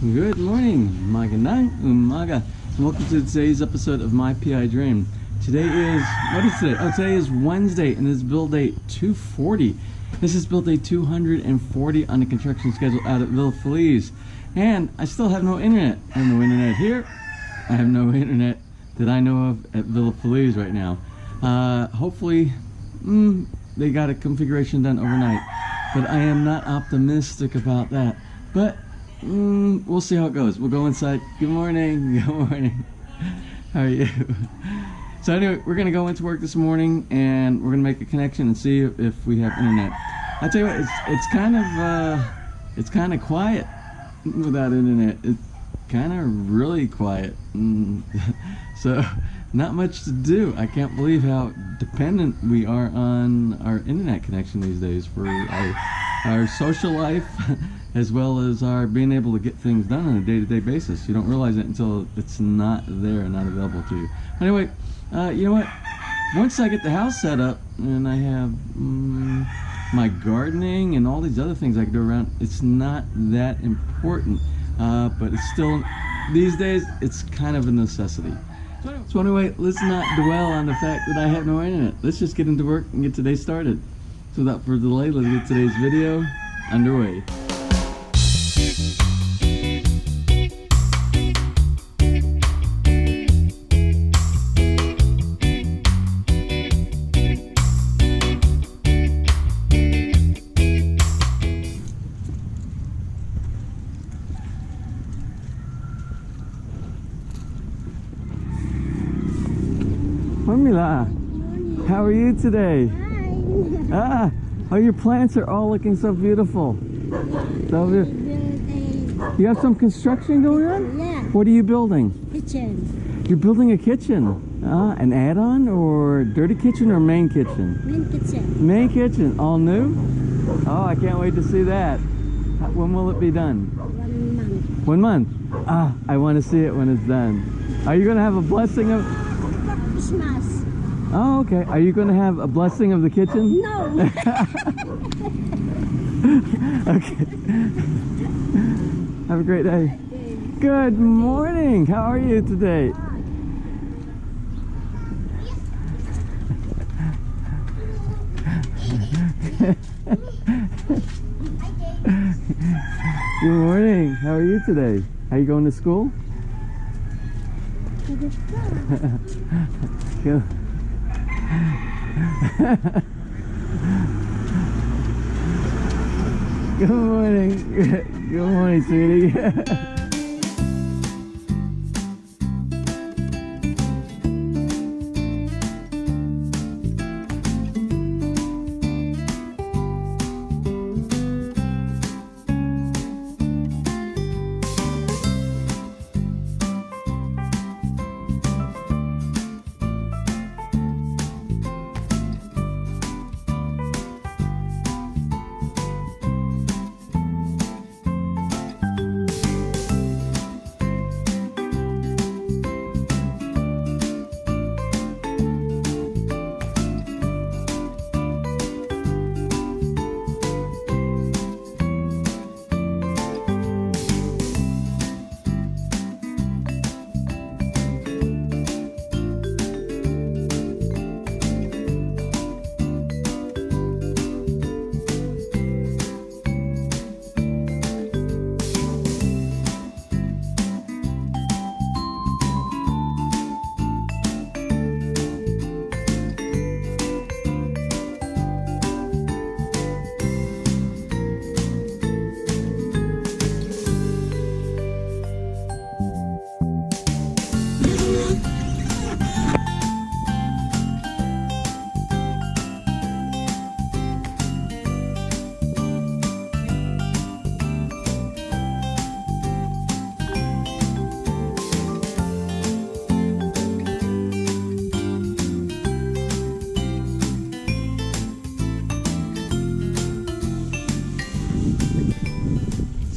Good morning, magandang umaga, and welcome to today's episode of My PI Dream. Today is, what is today? Oh, today is Wednesday, and it's build date 240. This is build date 240 on the construction schedule out at Villa Feliz. And I still have no internet. I have no internet here. I have no internet that I know of at Villa Feliz right now. Hopefully, they got a configuration done overnight, but I am not optimistic about that. But we'll see how it goes. We'll go inside. Good morning. Good morning. How are you? So anyway, we're gonna go into work this morning, and we're gonna make a connection and see if we have internet. I tell you what, it's kind of quiet without internet. It's kind of really quiet. So not much to do. I can't believe how dependent we are on our internet connection these days for our social life, as well as our being able to get things done on a day-to-day basis. You don't realize it until it's not there and not available to you. Anyway, you know what? Once I get the house set up and I have my gardening and all these other things I can do around, it's not that important. But it's still, these days, it's kind of a necessity. So anyway, let's not dwell on the fact that I have no internet. Let's just get into work and get today started. So without further delay, let's get today's video underway. Formula, how are you today? Hi. Oh, your plants are all looking so beautiful. So you have some construction going on? Yeah. What are you building? Kitchen. You're building a kitchen. An add-on or dirty kitchen or main kitchen? Main kitchen. Main kitchen, all new? Oh, I can't wait to see that. When will it be done? 1 month. 1 month? I want to see it when it's done. Are you going to have a blessing of... Christmas. Oh, okay. Are you going to have a blessing of the kitchen? No. Okay. Have a great day. Good morning. How are you today? Good morning. How are you today? Are you going to school? Good. Good morning. Good morning, sweetie.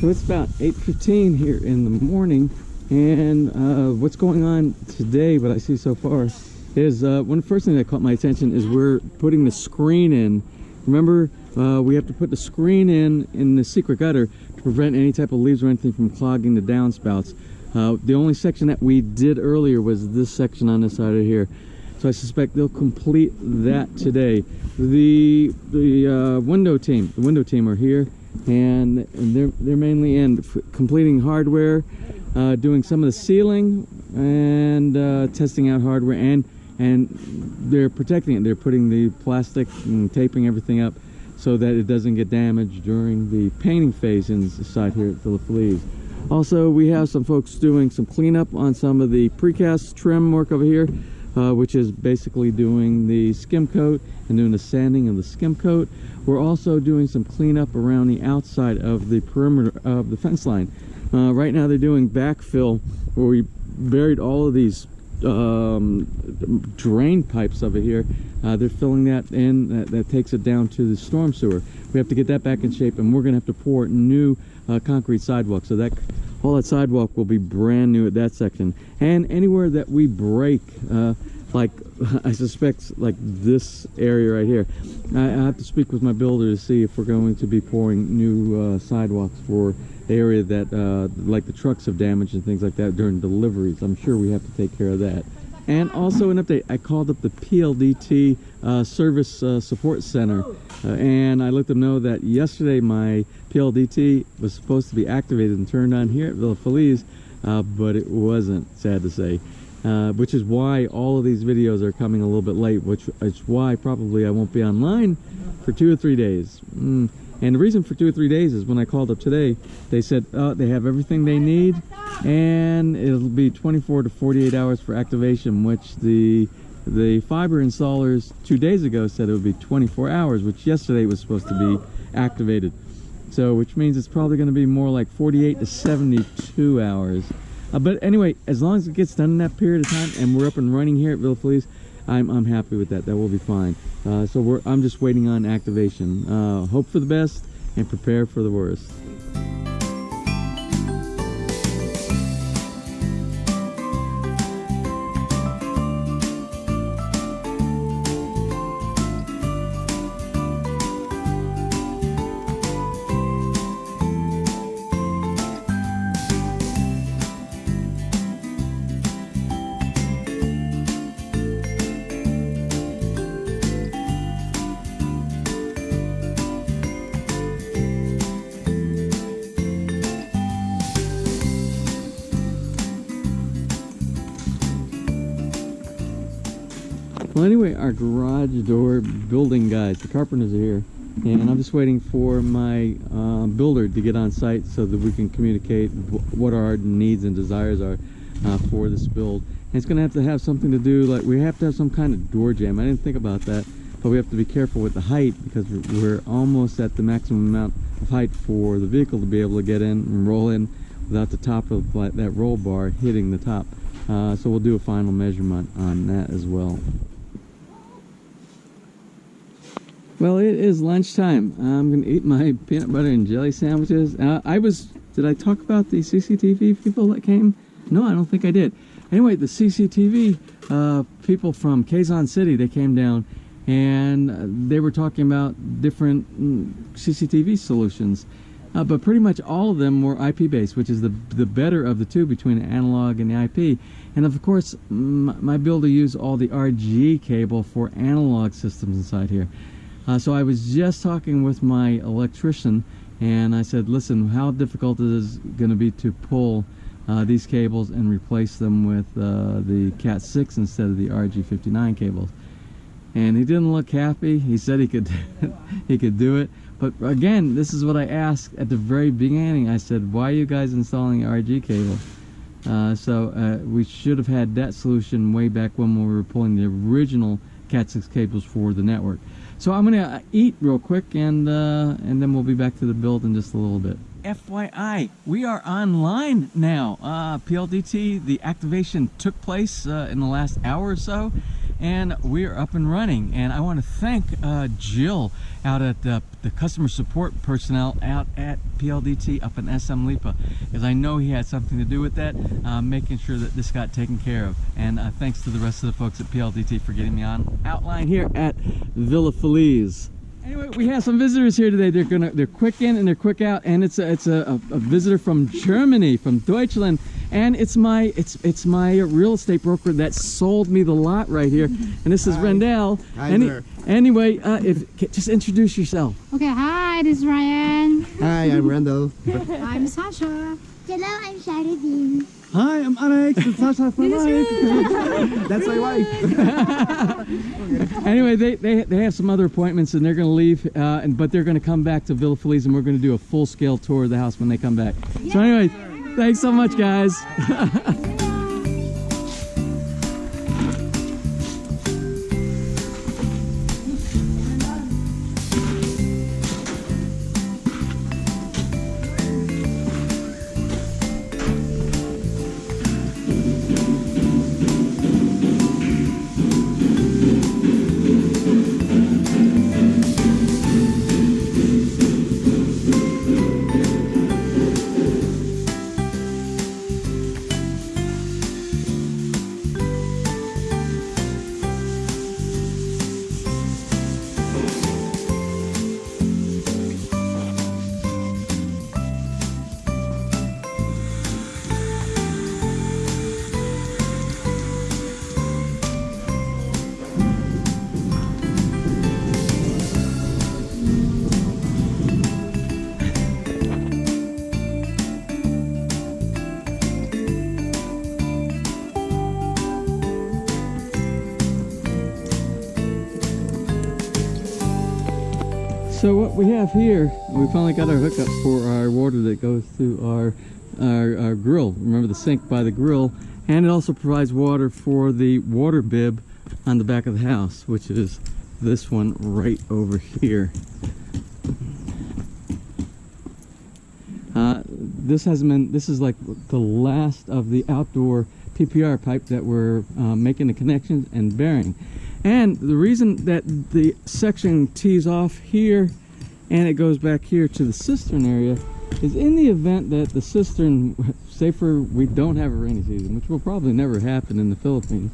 So it's about 8:15 here in the morning, and what's going on today, what I see so far, is one of the first things that caught my attention is we're putting the screen in Remember, we have to put the screen in the secret gutter to prevent any type of leaves or anything from clogging the downspouts. The only section that we did earlier was this section on this side of here. So I suspect they'll complete that today. The window team are here, and they're mainly in completing hardware, doing some of the sealing, and testing out hardware, and they're protecting it. They're putting the plastic and taping everything up so that it doesn't get damaged during the painting phase inside here at Villa Feliz. Also, we have some folks doing some cleanup on some of the precast trim work over here, which is basically doing the skim coat and doing the sanding of the skim coat. We're also doing some cleanup around the outside of the perimeter of the fence line. Right now they're doing backfill, where we buried all of these drain pipes over here. They're filling that in. That takes it down to the storm sewer. We have to get that back in shape, and we're going to have to pour new concrete sidewalk, so that all that sidewalk will be brand new at that section. And anywhere that we break, like I suspect like this area right here, I have to speak with my builder to see if we're going to be pouring new sidewalks for the area that like the trucks have damaged and things like that during deliveries. I'm sure we have to take care of that. And also an update, I called up the PLDT service support center, and I let them know that yesterday my PLDT was supposed to be activated and turned on here at Villa Feliz, but it wasn't, sad to say, which is why all of these videos are coming a little bit late, which is why probably I won't be online for 2 or 3 days. And the reason for 2 or 3 days is when I called up today, they said they have everything they need, and it'll be 24 to 48 hours for activation, which the fiber installers 2 days ago said it would be 24 hours, which yesterday was supposed to be activated. So, which means it's probably going to be more like 48 to 72 hours. But anyway, as long as it gets done in that period of time and we're up and running here at Villa Feliz, I'm happy with that. That will be fine. So I'm just waiting on activation. Hope for the best and prepare for the worst. Well, anyway, our garage door building guys, the carpenters are here, and I'm just waiting for my builder to get on site so that we can communicate what our needs and desires are for this build. And it's going to have something to do, like we have to have some kind of door jamb. I didn't think about that, but we have to be careful with the height because we're almost at the maximum amount of height for the vehicle to be able to get in and roll in without the top of that roll bar hitting the top. So we'll do a final measurement on that as well. Well, it is lunchtime. I'm going to eat my peanut butter and jelly sandwiches. Did I talk about the CCTV people that came? No, I don't think I did. Anyway, the CCTV people from Quezon City, they came down and they were talking about different CCTV solutions. But pretty much all of them were IP based, which is the better of the two between the analog and the IP. And of course, my builder used all the RG cable for analog systems inside here. So I was just talking with my electrician, and I said, listen, how difficult it is going to be to pull these cables and replace them with the Cat 6 instead of the RG59 cables. And he didn't look happy. He said he could he could do it. But again, this is what I asked at the very beginning. I said, why are you guys installing RG cable? So we should have had that solution way back when we were pulling the original Cat 6 cables for the network. So I'm gonna eat real quick, and then we'll be back to the build in just a little bit. FYI, we are online now. PLDT, the activation took place in the last hour or so, and we are up and running. And I want to thank Jill out at the customer support personnel out at PLDT up in SM Lipa, because I know he had something to do with that, making sure that this got taken care of. And thanks to the rest of the folks at PLDT for getting me on outline here at Villa Feliz. Anyway, we have some visitors here today. They're quick in and they're quick out, and it's a visitor from Germany, from Deutschland, and it's my real estate broker that sold me the lot right here. And this is Rendell. Hi there. Anyway, just introduce yourself. Okay, hi, this is Ryan. Hi, I'm Randall. I'm Sasha. Hello, I'm Sharadine. Hi, I'm Alex. It's Sasha from That's my wife. Anyway, they have some other appointments and they're going to leave, but they're going to come back to Villa Feliz and we're going to do a full-scale tour of the house when they come back. So anyway, thanks so much, guys. So what we have here, we finally got our hookup for our water that goes to our grill. Remember the sink by the grill, and it also provides water for the water bib on the back of the house, which is this one right over here. This is like the last of the outdoor PPR pipe that we're making the connections and burying. And the reason that the section tees off here and it goes back here to the cistern area is in the event that the cistern, say we don't have a rainy season, which will probably never happen in the Philippines,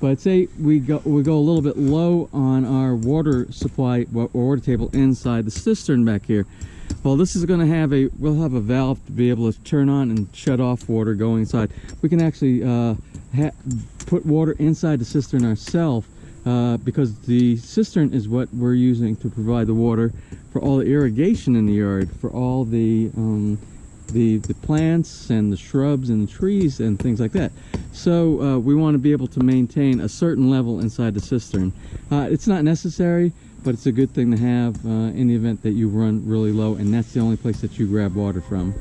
but say we go a little bit low on our water supply or water table inside the cistern back here. Well, this is going to we'll have a valve to be able to turn on and shut off water going inside. We can actually put water inside the cistern ourselves because the cistern is what we're using to provide the water for all the irrigation in the yard, for all the plants and the shrubs and the trees and things like that. So we want to be able to maintain a certain level inside the cistern. It's not necessary, but it's a good thing to have in the event that you run really low and that's the only place that you grab water from.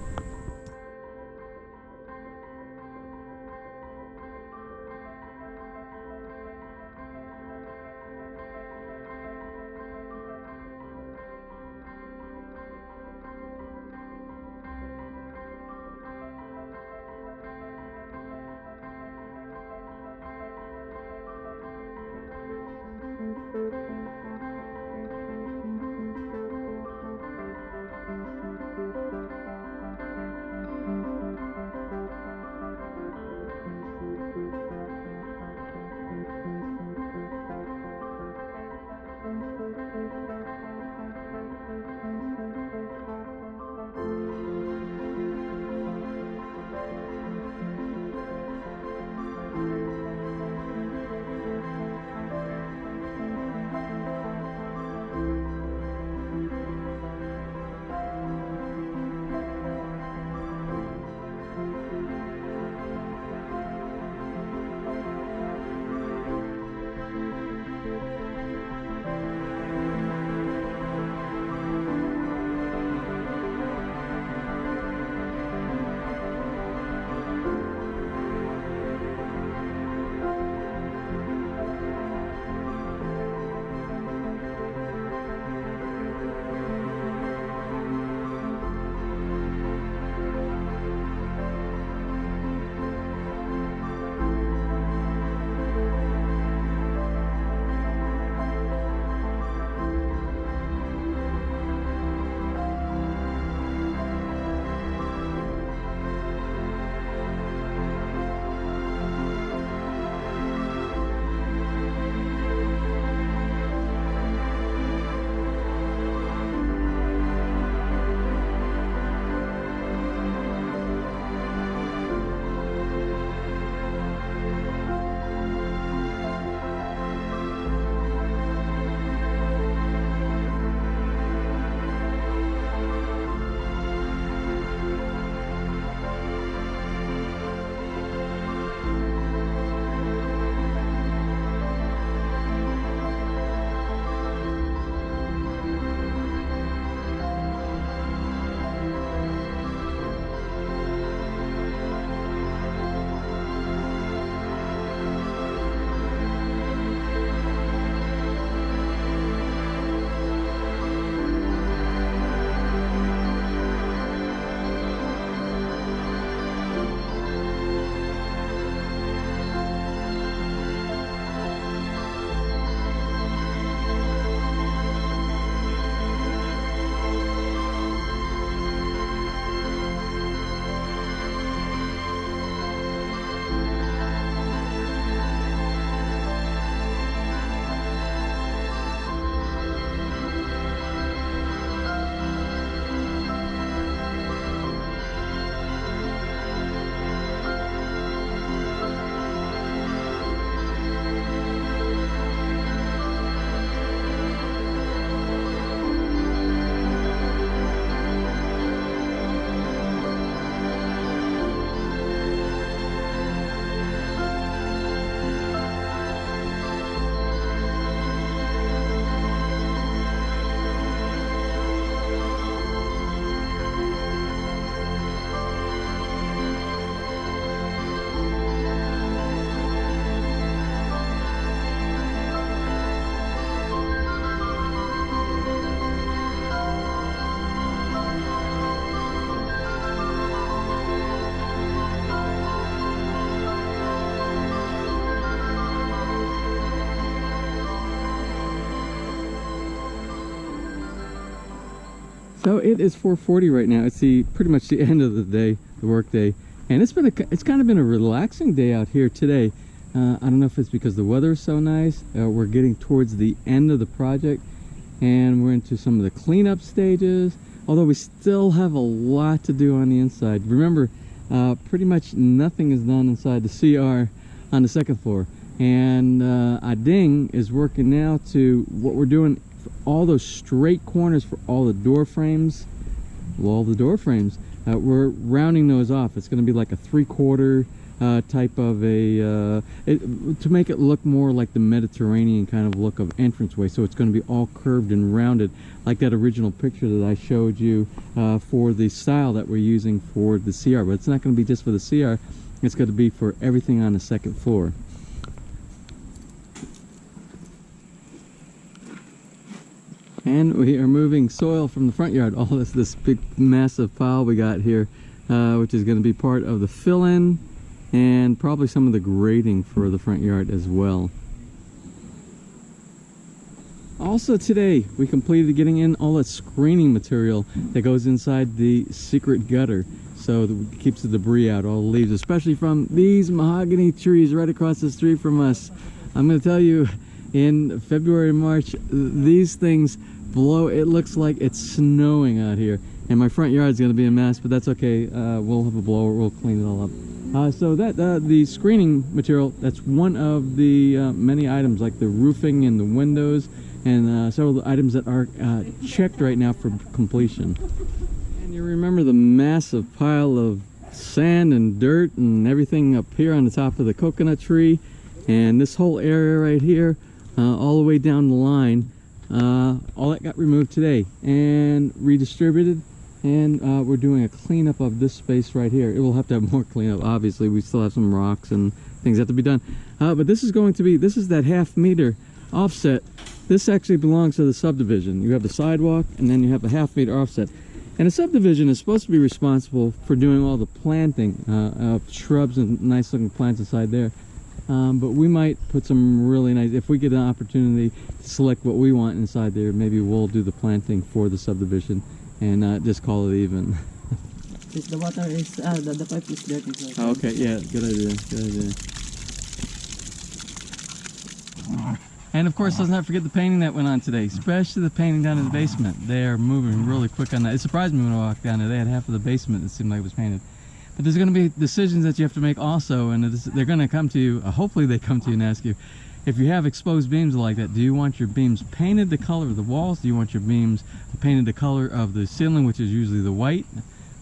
So it is 4:40 right now. It's pretty much the end of the day, the work day, and it's kind of been a relaxing day out here today. I don't know if it's because the weather is so nice. We're getting towards the end of the project, and we're into some of the cleanup stages. Although we still have a lot to do on the inside. Remember, pretty much nothing is done inside the CR on the second floor, and Ading is working now to what we're doing. All those straight corners for all the door frames, we're rounding those off. It's going to be like a 3/4 type of a to make it look more like the Mediterranean kind of look of entranceway. So it's going to be all curved and rounded like that original picture that I showed you for the style that we're using for the CR. But it's not going to be just for the CR, it's going to be for everything on the second floor. And we are moving soil from the front yard. All this big massive pile we got here, which is going to be part of the fill-in and probably some of the grading for the front yard as well. Also today we completed getting in all that screening material that goes inside the secret gutter, so that it keeps the debris out, all the leaves, especially from these mahogany trees right across the street from us. I'm going to tell you, in February and March, these things blow. It looks like it's snowing out here, and my front yard is going to be a mess, but that's okay. We'll have a blower, we'll clean it all up. So that the screening material, that's one of the many items, like the roofing and the windows, and several of the items that are checked right now for completion. And you remember the massive pile of sand and dirt and everything up here on the top of the coconut tree, and this whole area right here, all the way down the line, all that got removed today and redistributed, and we're doing a cleanup of this space right here. It will have to have more cleanup, obviously. We still have some rocks and things that have to be done, but this is that 1/2 meter offset. This actually belongs to the subdivision. You have the sidewalk, and then you have a 1/2 meter offset, and the subdivision is supposed to be responsible for doing all the planting of shrubs and nice looking plants inside there. But we might put some really nice, if we get an opportunity to select what we want inside there, maybe we'll do the planting for the subdivision and just call it even. The water is, the pipe is dirty. So Okay, yeah, good idea, good idea. And of course, let's not forget the painting that went on today, especially the painting down in the basement. They're moving really quick on that. It surprised me when I walked down there. They had half of the basement that seemed like it was painted. But there's going to be decisions that you have to make also, and they're going to come to you, hopefully they come to you and ask you, if you have exposed beams like that, do you want your beams painted the color of the walls? Do you want your beams painted the color of the ceiling, which is usually the white,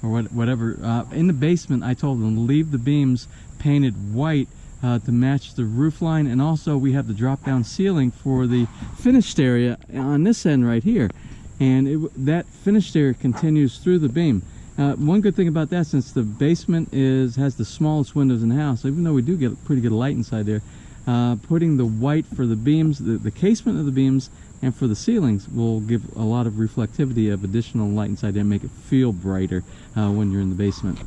or whatever? In the basement, I told them, leave the beams painted white to match the roof line, and also we have the drop-down ceiling for the finished area on this end right here, and that finished area continues through the beam. One good thing about that, since the basement has the smallest windows in the house, even though we do get pretty good light inside there, putting the white for the beams, the casement of the beams, and for the ceilings will give a lot of reflectivity of additional light inside there and make it feel brighter when you're in the basement.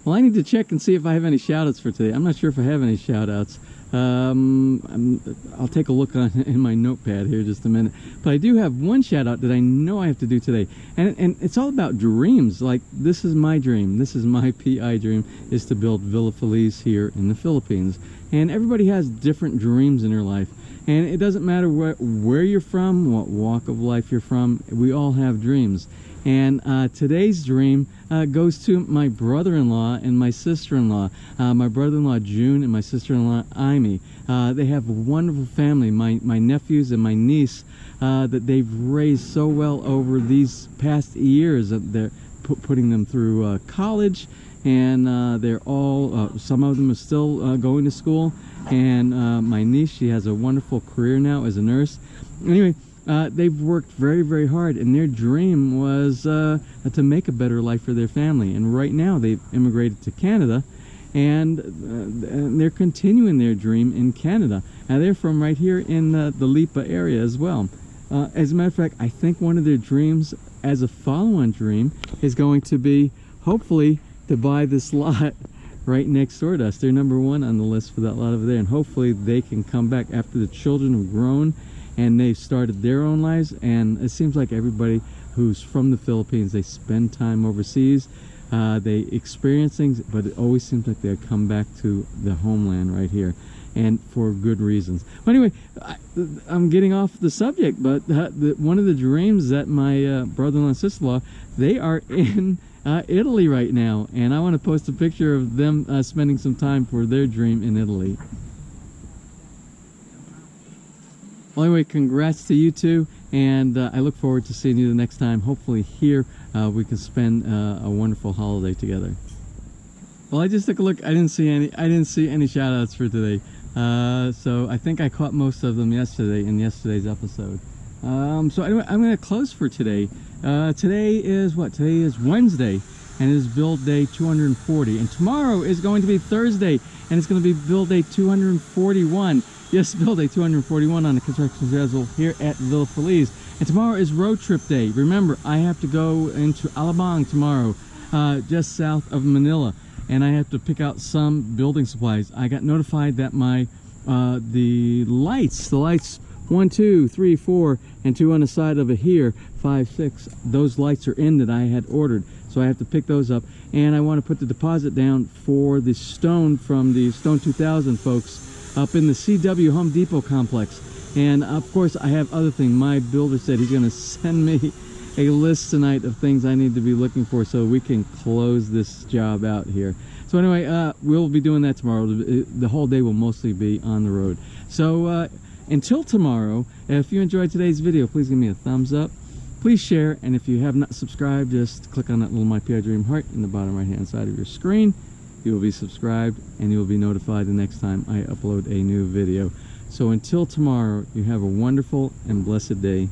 Well, I need to check and see if I have any shout-outs for today. I'm not sure if I have any shout-outs. I'll take a look in my notepad here just a minute. But I do have one shout-out that I know I have to do today. And it's all about dreams. Like, this is my dream. This is my PI dream, is to build Villa Feliz here in the Philippines. And everybody has different dreams in their life. And it doesn't matter where you're from, what walk of life you're from. We all have dreams. And today's dream goes to my brother-in-law and my sister-in-law. My brother-in-law June and my sister-in-law Amy. They have a wonderful family. My nephews and my niece that they've raised so well over these past years. They're putting them through college, and they're all, some of them are still going to school. And my niece, she has a wonderful career now as a nurse. Anyway, they've worked very, very hard, and their dream was to make a better life for their family. And right now they've immigrated to Canada, and they're continuing their dream in Canada. Now they're from right here in the Lipa area as well. As a matter of fact, I think one of their dreams as a follow-on dream is going to be, hopefully, to buy this lot right next door to us. They're number one on the list for that lot over there, and hopefully they can come back after the children have grown and they started their own lives. And it seems like everybody who's from the Philippines, they spend time overseas, they experience things, but it always seems like they come back to the homeland right here, and for good reasons. But anyway, I'm getting off the subject, but one of the dreams that my brother-in-law and sister-in-law, they are in Italy right now, and I want to post a picture of them spending some time for their dream in Italy. Well, anyway, congrats to you two, and I look forward to seeing you the next time. Hopefully here we can spend a wonderful holiday together. Well, I just took a look. I didn't see any shout outs for today, so I think I caught most of them yesterday in yesterday's episode. So anyway, I'm going to close for today. Today is what? Today is Wednesday, and it is build day 240, and tomorrow is going to be Thursday, and it's going to be build day 241. Yes, build day 241 on the construction schedule here at Villa Feliz. And tomorrow is road trip day. Remember, I have to go into Alabang tomorrow, just south of Manila, and I have to pick out some building supplies. I got notified that my the lights 1, 2, 3, 4, and 2 on the side of it here, 5, 6, those lights are in that I had ordered, so I have to pick those up. And I want to put the deposit down for the stone from the Stone 2000 folks up in the CW Home Depot complex. And of course I have other things. My builder said he's going to send me a list tonight of things I need to be looking for so we can close this job out here. So anyway, we'll be doing that tomorrow. The whole day will mostly be on the road. So until tomorrow, if you enjoyed today's video, please give me a thumbs up. Please share, and if you have not subscribed, just click on that little My PI Dream heart in the bottom right hand side of your screen. You will be subscribed, and you will be notified the next time I upload a new video. So until tomorrow, you have a wonderful and blessed day.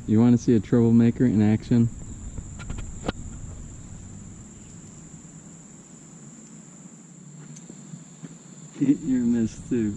You want to see a troublemaker in action? You're a mess too.